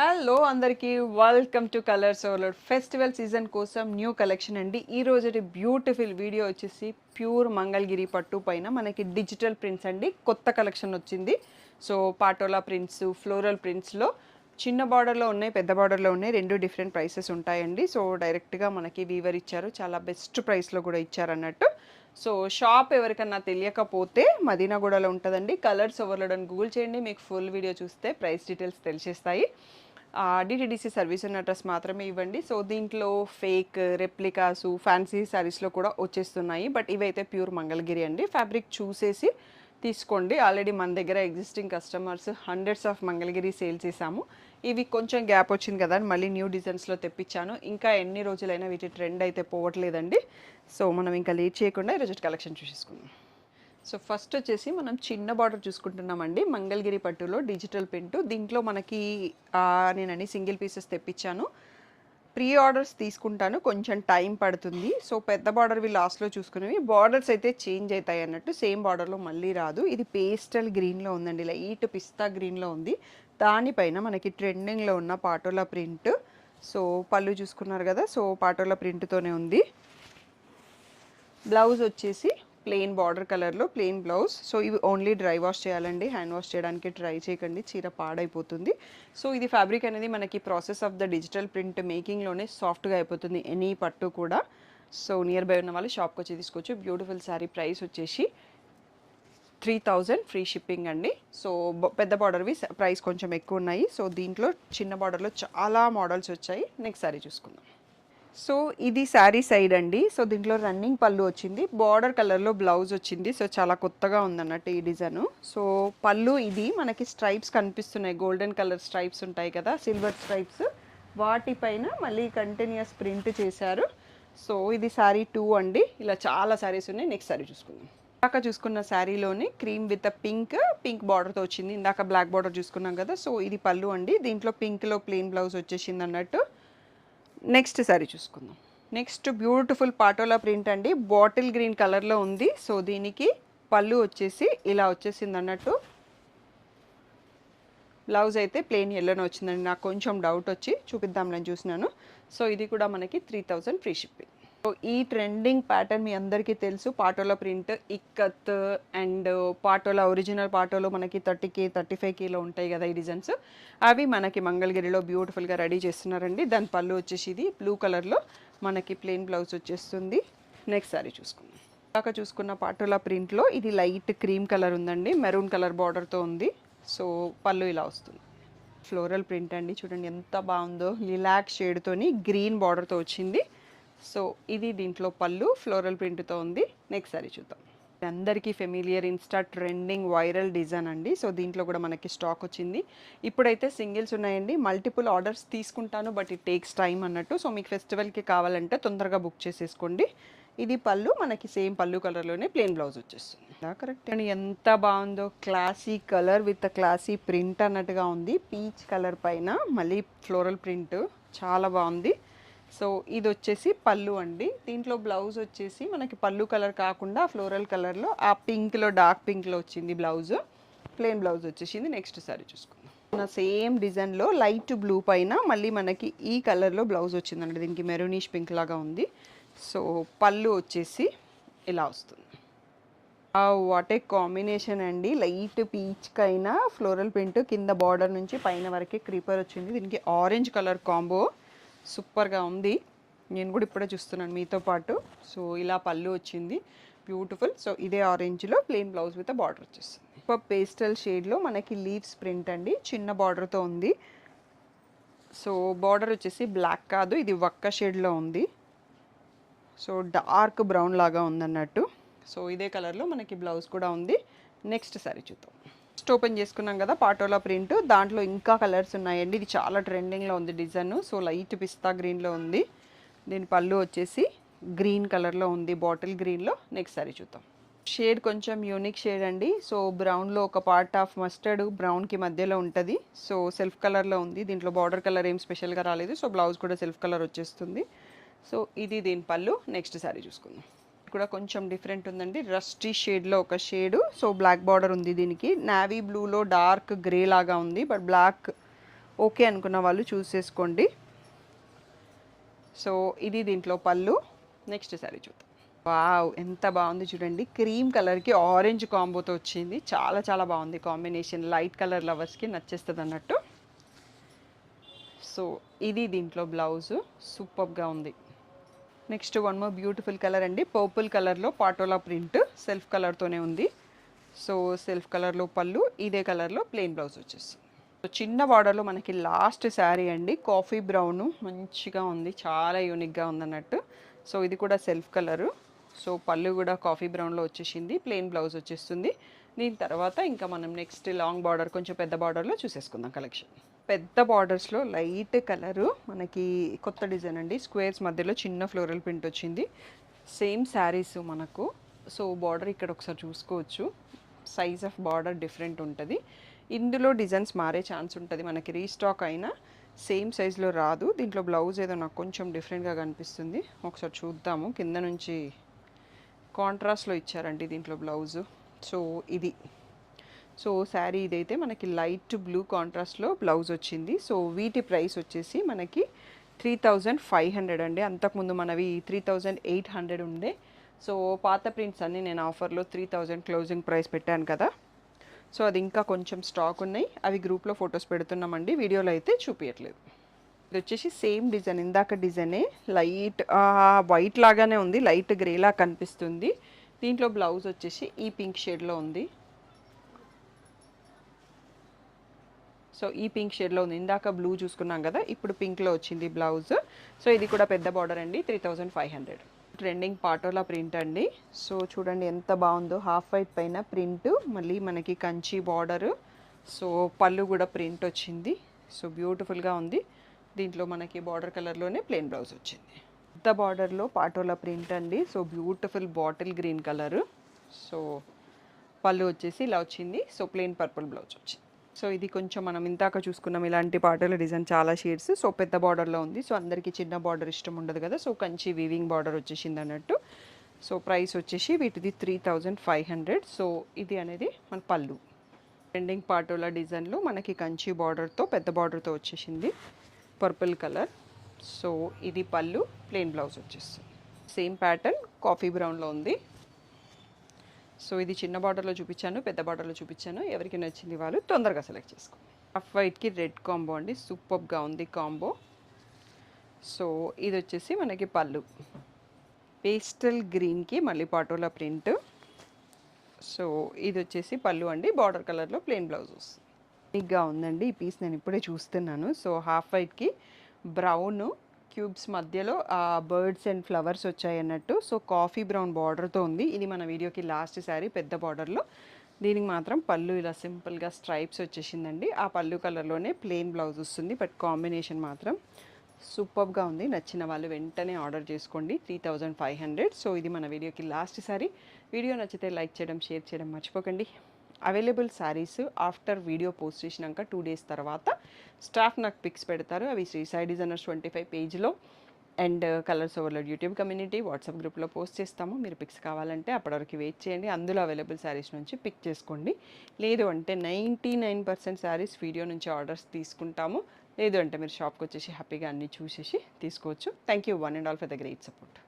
Hello అందరికీ welcome to colours overload festival season కోసం new collection అండి. ఈ రోజు బ్యూటిఫుల్ వీడియో వచ్చేసి ప్యూర్ మంగళగిరి పట్టు పైన మనకి డిజిటల్ ప్రింట్స్ అండి. కొత్త కలెక్షన్ వచ్చింది. సో పాటోలా ప్రింట్స్, ఫ్లోరల్ ప్రింట్స్లో చిన్న బార్డర్లో ఉన్నాయి, పెద్ద బార్డర్లో ఉన్నాయి. రెండు డిఫరెంట్ ప్రైసెస్ ఉంటాయండి. సో డైరెక్ట్గా మనకి వీవర్ ఇచ్చారు, చాలా బెస్ట్ ప్రైస్లో కూడా ఇచ్చారు అన్నట్టు. సో షాప్ ఎవరికన్నా తెలియకపోతే మదీనాగూడలో ఉంటుందండి. కలర్స్ ఓవర్లోడ్ అని గూగుల్ చేయండి, మీకు ఫుల్ వీడియో చూస్తే ప్రైస్ డీటెయిల్స్ తెలిసేస్తాయి. డిటిడిసి సర్వీస్ ఉన్న అడ్రస్ మాత్రమే ఇవ్వండి. సో దీంట్లో ఫేక్ రెప్లికాసు ఫ్యాన్సీ శారీస్లో కూడా వచ్చేస్తున్నాయి. బట్ ఇవైతే ప్యూర్ మంగళగిరి అండి. ఫ్యాబ్రిక్ చూసేసి తీసుకోండి. ఆల్రెడీ మన దగ్గర existing customers hundreds of Mangalagiri sale చేశాము. ఇవి కొంచెం గ్యాప్ వచ్చింది కదా అని మళ్ళీ న్యూ డిజైన్స్లో తెప్పించాను. ఇంకా ఎన్ని రోజులైనా వీటి ట్రెండ్ అయితే పోవట్లేదండి. సో మనం ఇంకా లేట్ చేయకుండా ఈరోజు కలెక్షన్ చూసేసుకుందాం. సో ఫస్ట్ వచ్చేసి మనం చిన్న బార్డర్ చూసుకుంటున్నామండి. మంగళగిరి పట్టులో డిజిటల్ ప్రింట్. దీంట్లో మనకి నేనని సింగిల్ పీసెస్ తెప్పించాను. ప్రీ ఆర్డర్స్ తీసుకుంటాను, కొంచెం టైం పడుతుంది. సో పెద్ద బార్డర్వి లాస్ట్లో చూసుకునేవి. బార్డర్స్ అయితే చేంజ్ అవుతాయి అన్నట్టు, సేమ్ బార్డర్లో మళ్ళీ రాదు. ఇది పేస్టల్ గ్రీన్లో ఉందండి, లైట్ పిస్తా గ్రీన్లో ఉంది. దానిపైన మనకి ట్రెండింగ్లో ఉన్న పాటోలా ప్రింట్. సో పళ్ళు చూసుకున్నారు కదా, సో పాటోలా ప్రింట్తోనే ఉంది. బ్లౌజ్ వచ్చేసి ప్లెయిన్ బార్డర్ కలర్లో ప్లెయిన్ బ్లౌజ్. సో ఇవి ఓన్లీ డ్రై వాష్ చేయాలండి, హ్యాండ్ వాష్ చేయడానికి ట్రై చేయకండి, చీర పాడైపోతుంది. సో ఇది ఫ్యాబ్రిక్ అనేది మనకి process of the digital print మేకింగ్లోనే సాఫ్ట్గా అయిపోతుంది ఎనీ పట్టు కూడా. సో నియర్ బై ఉన్న వాళ్ళు షాప్కి వచ్చి తీసుకోవచ్చు. బ్యూటిఫుల్ శారీ. ప్రైస్ వచ్చేసి 3000 ఫ్రీ షిప్పింగ్ అండి. సో పెద్ద బార్డర్వి ప్రైస్ కొంచెం ఎక్కువ ఉన్నాయి. సో దీంట్లో చిన్న బార్డర్లో చాలా మోడల్స్ వచ్చాయి. నెక్స్ట్ శారీ చూసుకుందాం. సో ఇది శారీ సైడ్ అండి. సో దీంట్లో రన్నింగ్ పళ్ళు వచ్చింది, బార్డర్ కలర్లో బ్లౌజ్ వచ్చింది. సో చాలా కొత్తగా ఉందన్నట్టు ఈ డిజైన్. సో పళ్ళు ఇది మనకి స్ట్రైప్స్ కనిపిస్తున్నాయి, గోల్డెన్ కలర్ స్ట్రైప్స్ ఉంటాయి కదా, సిల్వర్ స్ట్రైప్స్. వాటిపైన మళ్ళీ కంటిన్యూస్ ప్రింట్ చేశారు. సో ఇది శారీ 2 అండి. ఇలా చాలా శారీస్ ఉన్నాయి. నెక్స్ట్ శారీ చూసుకుందాం. ఇందాక చూసుకున్న శారీలోని క్రీమ్ విత్ పింక్ బార్డర్తో వచ్చింది. ఇందాక బ్లాక్ బార్డర్ చూసుకున్నాం కదా. సో ఇది పళ్ళు అండి. దీంట్లో పింక్లో ప్లెయిన్ బ్లౌజ్ వచ్చేసింది అన్నట్టు. నెక్స్ట్ శారీ చూసుకుందాం. నెక్స్ట్ బ్యూటిఫుల్ పాటోలా ప్రింట్ అండి, బాటిల్ గ్రీన్ కలర్లో ఉంది. సో దీనికి పళ్ళు వచ్చేసి ఇలా వచ్చేసింది అన్నట్టు. బ్లౌజ్ అయితే ప్లెయిన్ ఎల్లోనే వచ్చిందండి. నాకు కొంచెం డౌట్ వచ్చి చూపిద్దాంలని చూసినాను. సో ఇది కూడా మనకి 3000 ఫ్రీ షిప్పింగ్. సో ఈ ట్రెండింగ్ ప్యాటర్న్ మీ అందరికీ తెలుసు, patola print, ikat and patola original పాటోలో మనకి 30K 35Kలో ఉంటాయి కదా ఈ డిజైన్స్. అవి మనకి మంగళగిరిలో బ్యూటిఫుల్గా రెడీ చేస్తున్నారండి. దాని పళ్ళు వచ్చేసి ఇది బ్లూ కలర్లో మనకి ప్లెయిన్ బ్లౌజ్ వచ్చేస్తుంది. నెక్స్ట్ సారీ చూసుకుందాం. ఇందాక చూసుకున్న పాటోలా ప్రింట్లో ఇది లైట్ క్రీమ్ కలర్ ఉందండి, మెరూన్ కలర్ బార్డర్తో ఉంది. సో పళ్ళు ఇలా వస్తుంది. ఫ్లోరల్ ప్రింట్ అండి, చూడండి ఎంత బాగుందో, లిలాక్ షేడ్తోని గ్రీన్ బార్డర్తో వచ్చింది. సో ఇది దీంట్లో పళ్ళు ఫ్లోరల్ ప్రింట్తో ఉంది. నెక్స్ట్ సారీ చూద్దాం. అందరికీ familiar, Insta trending viral design అండి. సో దీంట్లో కూడా మనకి స్టాక్ వచ్చింది. ఇప్పుడైతే సింగిల్స్ ఉన్నాయండి, మల్టిపుల్ ఆర్డర్స్ తీసుకుంటాను, బట్ ఇట్ టేక్స్ టైం అన్నట్టు. సో మీకు ఫెస్టివల్కి కావాలంటే తొందరగా బుక్ చేసేసుకోండి. ఇది పళ్ళు మనకి సేమ్ పళ్ళు కలర్లోనే ప్లెయిన్ బ్లౌజ్ వచ్చేస్తుంది. కరెక్ట్ అండి, ఎంత బాగుందో, classy colour with classy print అన్నట్టుగా ఉంది. పీచ్ కలర్ పైన మళ్ళీ ఫ్లోరల్ ప్రింట్ చాలా బాగుంది. సో ఇది వచ్చేసి పళ్ళు అండి. దీంట్లో బ్లౌజ్ వచ్చేసి మనకి పళ్ళు కలర్ కాకుండా ఫ్లోరల్ కలర్లో ఆ పింక్లో డార్క్ పింక్లో వచ్చింది బ్లౌజ్. ప్లెయిన్ బ్లౌజ్ వచ్చేసింది. నెక్స్ట్ సారీ చూసుకుందాం. సేమ్ డిజైన్లో లైట్ బ్లూ పైన మళ్ళీ మనకి ఈ కలర్లో బ్లౌజ్ వచ్చిందండి. దీనికి మెరూనిష్ పింక్ లాగా ఉంది. సో పళ్ళు వచ్చేసి ఇలా వస్తుంది. వాట్ ఏ కాంబినేషన్ అండి, లైట్ పీచ్కైనా ఫ్లోరల్ ప్రింట్, కింద బార్డర్ నుంచి పైన వరకు క్రీపర్ వచ్చింది. దీనికి ఆరెంజ్ కలర్ కాంబో సూపర్గా ఉంది. నేను కూడా ఇప్పుడే చూస్తున్నాను మీతో పాటు. సో ఇలా పళ్ళు వచ్చింది, బ్యూటిఫుల్. సో ఇదే ఆరెంజ్లో ప్లెయిన్ బ్లౌజ్ విత్ బార్డర్ వచ్చేస్తుంది. పేస్టల్ షేడ్లో మనకి లీవ్స్ ప్రింట్ అండి, చిన్న బార్డర్తో ఉంది. సో బార్డర్ వచ్చేసి బ్లాక్ కాదు, ఇది వక్క షేడ్లో ఉంది. సో డార్క్ బ్రౌన్ లాగా ఉందన్నట్టు. సో ఇదే కలర్లో మనకి బ్లౌజ్ కూడా ఉంది. నెక్స్ట్ సారీ చూద్దాం. ఫస్ట్ ఓపెన్ చేసుకున్నాం కదా పాటోలా ప్రింట్, దాంట్లో ఇంకా కలర్స్ ఉన్నాయండి. ఇది చాలా ట్రెండింగ్లో ఉంది డిజైన్. సో లైట్ పిస్తా గ్రీన్లో ఉంది. దీని పళ్ళు వచ్చేసి గ్రీన్ కలర్లో ఉంది, బాటిల్ గ్రీన్లో. నెక్స్ట్ సారీ చూద్దాం. షేడ్ కొంచెం యూనిక్ షేడ్ అండి. సో బ్రౌన్లో ఒక పార్ట్ ఆఫ్ మస్టర్డ్ బ్రౌన్కి మధ్యలో ఉంటుంది. సో సెల్ఫ్ కలర్లో ఉంది. దీంట్లో బార్డర్ కలర్ ఏం స్పెషల్గా రాలేదు. సో బ్లౌజ్ కూడా సెల్ఫ్ కలర్ వచ్చేస్తుంది. సో ఇది దీని పళ్ళు. నెక్స్ట్ సారీ చూసుకుందాం. కూడా కొంచెం డిఫరెంట్ ఉందండి, రస్టీ షేడ్లో ఒక షేడు. సో బ్లాక్ బార్డర్ ఉంది దీనికి, నావీ బ్లూలో డార్క్ గ్రే లాగా ఉంది, బట్ బ్లాక్ ఓకే అనుకున్న వాళ్ళు చూస్ చేసుకోండి. సో ఇది దీంట్లో పళ్ళు. నెక్స్ట్ శారీ చూద్దాం. వావ్! ఎంత బాగుంది చూడండి. క్రీమ్ కలర్‌కి ఆరెంజ్ కాంబోతో వచ్చింది. చాలా చాలా బాగుంది కాంబినేషన్. లైట్ కలర్ లవర్స్‌కి నచ్చేస్తుంది అన్నట్టు. సో ఇది దీంట్లో బ్లౌజు. సూపర్‌గా ఉంది. Next one more beautiful colour అండి. పర్పుల్ కలర్లో పాటోలా ప్రింట్ సెల్ఫ్ కలర్తోనే ఉంది. సో సెల్ఫ్ కలర్లో పళ్ళు, ఇదే కలర్లో ప్లెయిన్ బ్లౌజ్ వచ్చేస్తుంది. సో చిన్న బార్డర్లో మనకి లాస్ట్ శారీ అండి. కాఫీ బ్రౌన్ మంచిగా ఉంది, చాలా యూనిక్గా ఉందన్నట్టు. సో ఇది కూడా సెల్ఫ్ కలరు. సో పళ్ళు కూడా కాఫీ బ్రౌన్లో వచ్చేసింది, ప్లెయిన్ బ్లౌజ్ వచ్చేస్తుంది. దీని తర్వాత ఇంకా మనం నెక్స్ట్ లాంగ్ బార్డర్, కొంచెం పెద్ద బార్డర్లో చూసేసుకుందాం కలెక్షన్. పెద్ద బార్డర్స్లో లైట్ కలరు మనకి కొత్త డిజైన్ అండి. స్క్వేర్స్ మధ్యలో చిన్న ఫ్లోరల్ ప్రింట్ వచ్చింది. సేమ్ శారీస్ మనకు. సో బార్డర్ ఇక్కడ ఒకసారి చూసుకోవచ్చు. సైజ్ ఆఫ్ బార్డర్ డిఫరెంట్ ఉంటుంది. ఇందులో డిజైన్స్ మారే ఛాన్స్ ఉంటుంది, మనకి రీస్టాక్ అయినా సేమ్ సైజులో రాదు. దీంట్లో బ్లౌజ్ ఏదో నాకు కొంచెం డిఫరెంట్గా కనిపిస్తుంది, ఒకసారి చూద్దాము. కింద నుంచి కాంట్రాస్ట్లో ఇచ్చారండి దీంట్లో బ్లౌజు. సో ఇది సో శారీ ఇదైతే మనకి లైట్ బ్లూ కాంట్రాస్ట్లో బ్లౌజ్ వచ్చింది. సో వీటి ప్రైస్ వచ్చేసి మనకి 3500 అండి. అంతకుముందు మనవి 3800 ఉండే. సో పాత ప్రింట్స్ అన్నీ నేను ఆఫర్లో 3000 క్లోజింగ్ ప్రైస్ పెట్టాను కదా. సో అది ఇంకా కొంచెం స్టాక్ ఉన్నాయి, అవి గ్రూప్లో ఫొటోస్ పెడుతున్నామండి, వీడియోలో అయితే చూపించట్లేదు. ఇది వచ్చేసి సేమ్ డిజైన్, ఇందాక డిజైనే లైట్ వైట్ లాగానే ఉంది, లైట్ గ్రేలా కనిపిస్తుంది. దీంట్లో బ్లౌజ్ వచ్చేసి ఈ పింక్ షేడ్లో ఉంది. సో ఈ పింక్ షేడ్లో ఉంది. ఇందాక బ్లూ చూసుకున్నాం కదా, ఇప్పుడు పింక్లో వచ్చింది బ్లౌజ్. సో ఇది కూడా పెద్ద బార్డర్ అండి, 3500. ట్రెండింగ్ పాటోలా ప్రింట్ అండి. సో చూడండి ఎంత బాగుందో, హాఫ్ వైట్ పైన ప్రింట్, మళ్ళీ మనకి కంచి బార్డరు. సో పళ్ళు కూడా ప్రింట్ వచ్చింది. సో బ్యూటిఫుల్గా ఉంది. దీంట్లో మనకి బార్డర్ కలర్లోనే ప్లెయిన్ బ్లౌజ్ వచ్చింది. పెద్ద బార్డర్లో పాటోలా ప్రింట్ అండి. So beautiful bottle green colour. So పళ్ళు వచ్చేసి ఇలా వచ్చింది. సో ప్లెయిన్ పర్పుల్ బ్లౌజ్ వచ్చింది. సో ఇది కొంచెం మనం ఇందాక చూసుకున్నాం ఇలాంటి పాటల డిజైన్, చాలా షేడ్స్. సో పెద్ద బార్డర్లో ఉంది. సో అందరికీ చిన్న బార్డర్ ఇష్టం ఉండదు కదా, సో కంచి వీవింగ్ బార్డర్ వచ్చేసింది అన్నట్టు. సో ప్రైస్ వచ్చేసి వీటిది 3500. సో ఇది అనేది మన పళ్ళు. ట్రెండింగ్ పాటోలా డిజైన్లో మనకి కంచి బార్డర్తో పెద్ద బార్డర్తో వచ్చేసింది, పర్పుల్ కలర్. సో ఇది పళ్ళు, ప్లెయిన్ బ్లౌజ్ వచ్చేస్తుంది. సేమ్ ప్యాటర్న్ కాఫీ బ్రౌన్లో ఉంది. సో ఇది చిన్న బార్డర్లో చూపించాను, పెద్ద బార్డర్లో చూపించాను. ఎవరికి నచ్చింది వాళ్ళు తొందరగా సెలెక్ట్ చేసుకోండి. హాఫ్ వైట్కి రెడ్ కాంబో అండి, సూపర్గా ఉంది కాంబో. సో ఇది వచ్చేసి మనకి పళ్ళు, పేస్టల్ గ్రీన్కి మళ్ళీ పాటోలా ప్రింట్. సో ఇది వచ్చేసి పళ్ళు అండి, బార్డర్ కలర్లో ప్లెయిన్ బ్లౌజ్ వస్తుంది. యూనిక్గా ఉందండి ఈ పీస్, నేను ఇప్పుడే చూస్తున్నాను. సో హాఫ్ వైట్కి బ్రౌన్ క్యూబ్స్ మధ్యలో బర్డ్స్ అండ్ ఫ్లవర్స్ వచ్చాయి అన్నట్టు. సో కాఫీ బ్రౌన్ బార్డర్తో ఉంది. ఇది మన వీడియోకి లాస్ట్ శారీ పెద్ద బార్డర్లో. దీనికి మాత్రం పళ్ళు ఇలా సింపుల్గా స్ట్రైప్స్ వచ్చేసిందండి. ఆ పళ్ళు కలర్లోనే ప్లెయిన్ బ్లౌజ్ వస్తుంది, బట్ కాంబినేషన్ మాత్రం సూపర్గా ఉంది. నచ్చిన వాళ్ళు వెంటనే ఆర్డర్ చేసుకోండి. 3500. సో ఇది మన వీడియోకి లాస్ట్ శారీ. వీడియో నచ్చితే లైక్ చేయడం, షేర్ చేయడం మర్చిపోకండి. Available saris after video post చేసినాక 2 days తర్వాత స్టాఫ్ నాకు పిక్స్ పెడతారు. అవి శ్రీ సాయి డిజైనర్స్ 25 పేజ్లో and colours overload YouTube community WhatsApp గ్రూప్లో పోస్ట్ చేస్తాము. మీరు పిక్స్ కావాలంటే అప్పటివరకు వెయిట్ చేయండి. అందులో అవైలబుల్ శారీస్ నుంచి పిక్ చేసుకోండి. లేదు అంటే 99% శారీస్ వీడియో నుంచి ఆర్డర్స్ తీసుకుంటాము. లేదు అంటే మీరు షాప్కి వచ్చేసి హ్యాపీగా అన్నీ చూసేసి తీసుకోవచ్చు. Thank you one and all for the great support.